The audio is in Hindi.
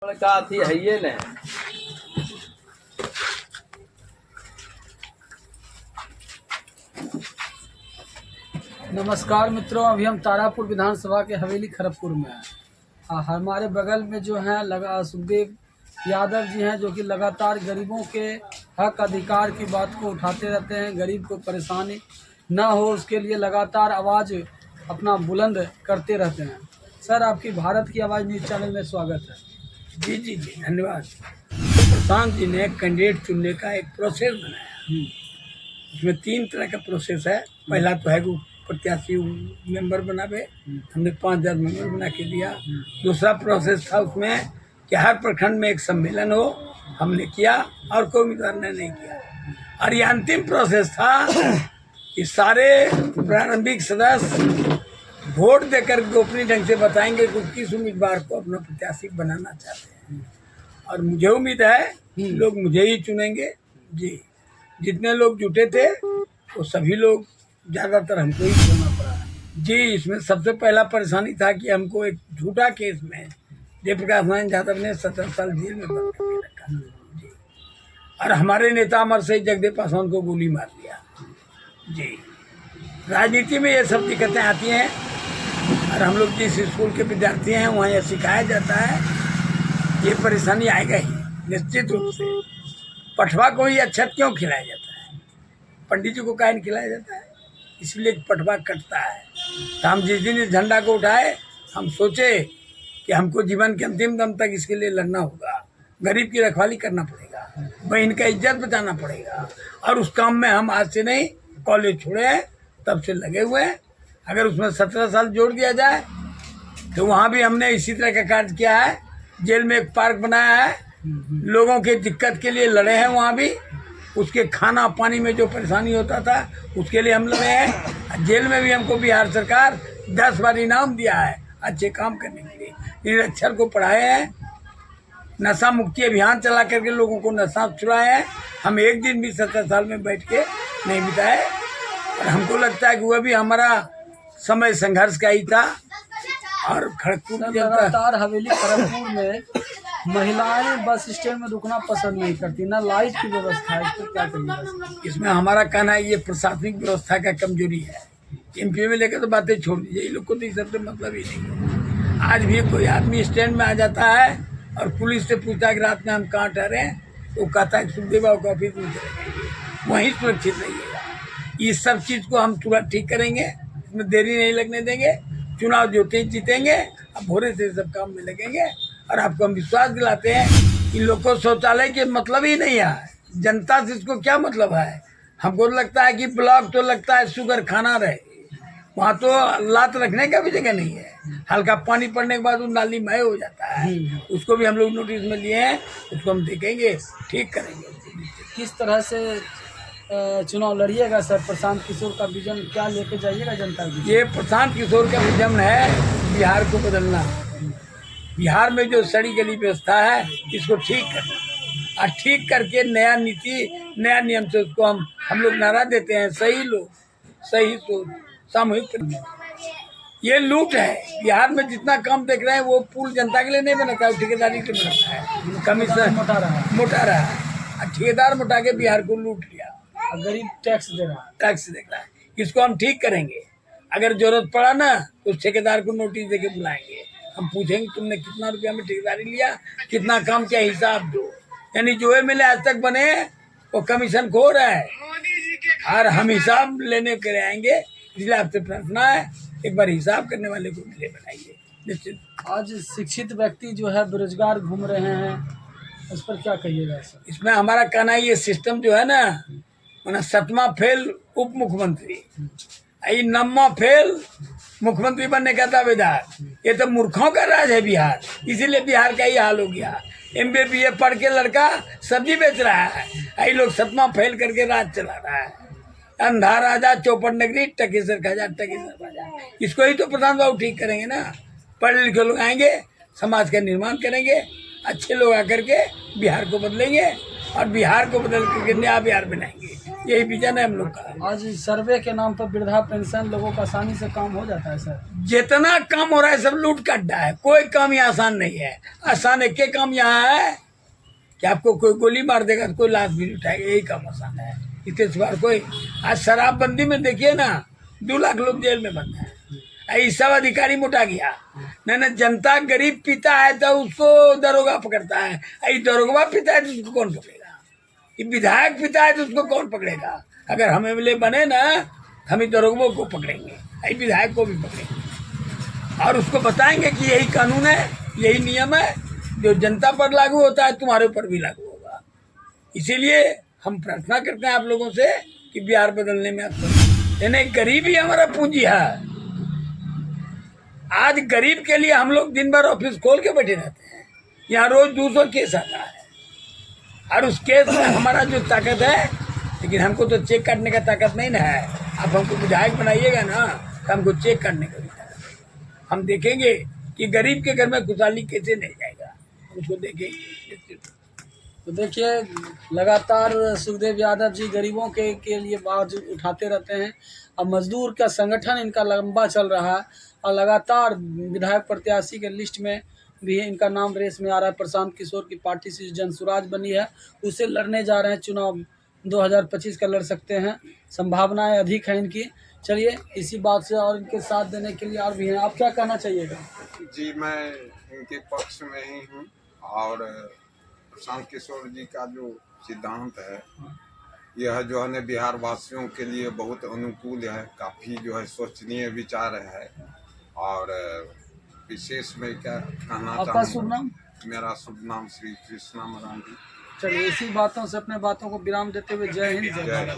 का थी है ये ने। नमस्कार मित्रों, अभी हम तारापुर विधानसभा के हवेली खड़गपुर में हैं। हमारे बगल में जो है सुखदेव यादव जी हैं, जो कि लगातार गरीबों के हक अधिकार की बात को उठाते रहते हैं। गरीब को परेशानी ना हो उसके लिए लगातार आवाज़ अपना बुलंद करते रहते हैं। सर, आपकी भारत की आवाज़ न्यूज़ चैनल में स्वागत है। जी जी जी, धन्यवाद। प्रशांत जी ने कैंडिडेट चुनने का एक प्रोसेस बनाया। इसमें 3 तरह का प्रोसेस है। पहला तो है कि प्रत्याशी मेंबर बनावे, हमने 5000 मेंबर बना के दिया। दूसरा प्रोसेस था उसमें कि हर प्रखंड में एक सम्मेलन हो, हमने किया और कोई उम्मीदवार ने नहीं किया। और ये अंतिम प्रोसेस था कि सारे प्रारंभिक सदस्य वोट देकर गोपनीय ढंग से बताएंगे कि किस उम्मीदवार को अपना प्रत्याशी बनाना चाहते हैं। और मुझे उम्मीद है लोग मुझे ही चुनेंगे। जी, जितने लोग जुटे थे वो सभी लोग, ज़्यादातर हमको ही चुनना पड़ा है। जी, इसमें सबसे पहला परेशानी था कि हमको एक झूठा केस में जयप्रकाश नारायण यादव ने 17 साल जेल में बंद करके रखा। जी, और हमारे नेता अमर सिंह जगदेव पासवान को गोली मार दिया। जी, राजनीति में ये सब दिक्कतें आती हैं। और हम लोग जिस स्कूल के विद्यार्थी हैं वहाँ यह सिखाया जाता है, ये परेशानी आएगा ही निश्चित रूप से। पटवा को ही अक्षत क्यों खिलाया जाता है? पंडित जी को काहे नहीं खिलाया जाता है? इसलिए पटवा कटता है। तो हम जिस दिन इस झंडा को उठाए, हम सोचे कि हमको जीवन के अंतिम दम तक इसके लिए लड़ना होगा। गरीब की रखवाली करना पड़ेगा, बहन का इज्जत बचाना पड़ेगा। और उस काम में हम आज से नहीं, कॉलेज छोड़े हैं तब से लगे हुए हैं। अगर उसमें 17 साल जोड़ दिया जाए तो वहाँ भी हमने इसी तरह का कार्य किया है। जेल में एक पार्क बनाया है, लोगों के दिक्कत के लिए लड़े हैं। वहाँ भी उसके खाना पानी में जो परेशानी होता था उसके लिए हम लड़े हैं। जेल में भी हमको बिहार सरकार 10 बार इनाम दिया है अच्छे काम करने के लिए। निरक्षर को पढ़ाए हैं, नशा मुक्ति अभियान चला करके लोगों को नशा छुड़ाए हैं। हम एक दिन भी 17 साल में बैठ के नहीं बिताए। और हमको लगता है कि वह भी हमारा समय संघर्ष का ही था। और खड़गपुर लगातार हवेली खड़गपुर में महिलाएं बस स्टैंड में रुकना पसंद नहीं करती, ना लाइट की व्यवस्था है। इसको क्या करिए? इसमें हमारा कहना है ये प्रशासनिक व्यवस्था का कमजोरी है। एमपी में लेकर तो बातें छोड़ दीजिए, इन लोग को तो इस सबसे मतलब ही नहीं। आज भी कोई आदमी स्टैंड में आ जाता है और पुलिस से पूछता है कि रात में हम कहाँ ठहरे हैं, तो कहता है सुखदेव बाबू का ऑफिस में चले जाएंगे, वहीं सुरक्षित रहिएगा। इस सब चीज़ को हम तुरंत ठीक करेंगे, इसमें देरी नहीं लगने देंगे। चुनाव जोते जीतेंगे, अब भोरे से सब काम में लगेंगे। और आपको हम विश्वास दिलाते हैं कि लोग को शौचालय के मतलब ही नहीं है। जनता से इसको क्या मतलब है? हमको लगता है कि ब्लॉक तो लगता है शुगर खाना रहे, वहाँ तो लात रखने का भी जगह नहीं है। हल्का पानी पड़ने के बाद वो नाली मय हो जाता है। उसको भी हम लोग नोटिस में लिए हैं, उसको हम देखेंगे, ठीक करेंगे। किस तरह से चुनाव लड़िएगा सर? प्रशांत किशोर का विजन क्या लेके जाइएगा जनता की? ये प्रशांत किशोर का विजन है बिहार को बदलना। बिहार में जो सड़ी गली व्यवस्था है इसको ठीक करना, और ठीक करके नया नीति नया नियम से उसको हम लोग नारा देते हैं, सही लोग सही सोच सामूहिक। ये लूट है। बिहार में जितना काम देख रहे हैं वो पुल जनता के लिए नहीं बनता है, ठेकेदारी के लिए बनता है। कमीशन मोटा रहा और ठेकेदार मोटा के बिहार को लूट लिया। गरीब टैक्स दे रहा है। इसको हम ठीक करेंगे। अगर जरूरत पड़ा ना तो ठेकेदार को नोटिस देके बुलाएंगे, हम पूछेंगे तुमने कितना रुपया में ठेकेदारी लिया, कितना काम किया, हिसाब दो। यानी जो है मिले आज तक बने वो कमीशन खो रहा है, और हम हिसाब लेने के लिए आएंगे। इसलिए आपसे प्रार्थना है, एक बार हिसाब करने वाले को मिले बनाइए निश्चित। आज शिक्षित व्यक्ति जो है बेरोजगार घूम रहे हैं, उस पर क्या कहिएगा सर? इसमें हमारा कहना है ये सिस्टम जो है ना, माना 7वां फेल उप मुख्यमंत्री, 9वां फेल मुख्यमंत्री बनने का दावेदार। ये तो मूर्खों का राज है बिहार, इसीलिए बिहार का ही हाल हो गया। MBA BA पढ़ के लड़का सब्जी बेच रहा है, यही लोग 7वां फेल करके राज चला रहा है। अंधा राजा चौपड़ नगरी टकेसर खजा टकेसर राजा। इसको ही तो प्रधान बाबू ठीक करेंगे ना। पढ़े लिखे लोग आएंगे, समाज का निर्माण करेंगे, अच्छे लोग आकर के बिहार को बदलेंगे और बिहार को बदल करके नया बिहार बनाएंगे। यही विजन है हम लोग का। आज सर्वे के नाम पर वृद्धा पेंशन लोगों का आसानी से काम हो जाता है सर। जितना काम हो रहा है सब लूट का अड्डा है, कोई काम यहाँ आसान नहीं है। आसान एक के काम यहाँ है कि आपको कोई गोली मार देगा तो कोई लाश भी नहीं उठाएगा, यही काम आसान है। इसके सिवा कोई, आज शराबबंदी में देखिए ना 2 लाख लोग जेल में बंद है, ये सब अधिकारी मोटा गया। न जनता गरीब पीता है तो उसको दरोगा पकड़ता है, ये दरोगा पीता है तो उसको कौन पकड़ेगा? ये विधायक पीता है तो उसको कौन पकड़ेगा? अगर हम एमएलए बने ना हम ही दरोगों को पकड़ेंगे, ये विधायक को भी पकड़ेंगे और उसको बताएंगे कि यही कानून है, यही नियम है, जो जनता पर लागू होता है तुम्हारे ऊपर भी लागू होगा। इसीलिए हम प्रार्थना करते हैं आप लोगों से कि बिहार बदलने में आप यानी गरीब ही हमारा पूंजी है। आज गरीब के लिए हम लोग दिन भर ऑफिस खोल के बैठे रहते हैं, यहाँ रोज 200 केस आता है और उस केस में हमारा जो ताकत है, लेकिन हमको तो चेक काटने का ताकत नहीं ना है। आप हमको विधायक बनाइएगा ना तो हमको चेक काटने का भी ताकत है। हम देखेंगे कि गरीब के घर में खुशहाली कैसे नहीं जाएगा, उसको देखेंगे। तो देखिए लगातार सुखदेव यादव जी गरीबों के लिए आवाज उठाते रहते हैं। अब मजदूर का संगठन इनका लंबा चल रहा है और लगातार विधायक प्रत्याशी के लिस्ट में भी इनका नाम रेस में आ रहा है। प्रशांत किशोर की पार्टी से जनसुराज बनी है, उससे लड़ने जा रहे हैं। चुनाव 2025 का लड़ सकते हैं, संभावनाएं अधिक हैं इनकी। चलिए इसी बात से और इनके साथ देने के लिए और भी हैं, आप क्या कहना चाहिएगा? जी मैं इनके पक्ष में ही हूँ और प्रशांत किशोर जी का जो सिद्धांत है यह जो है बिहार वासियों के लिए बहुत अनुकूल है, काफ़ी जो है सोचनीय विचार है। और विशेष में क्या कहना आपका शुभ नाम? मेरा शुभ नाम श्री कृष्णा मरांडी। चलिए इसी बातों से अपने बातों को विराम देते हुए जय हिंद जय भारत।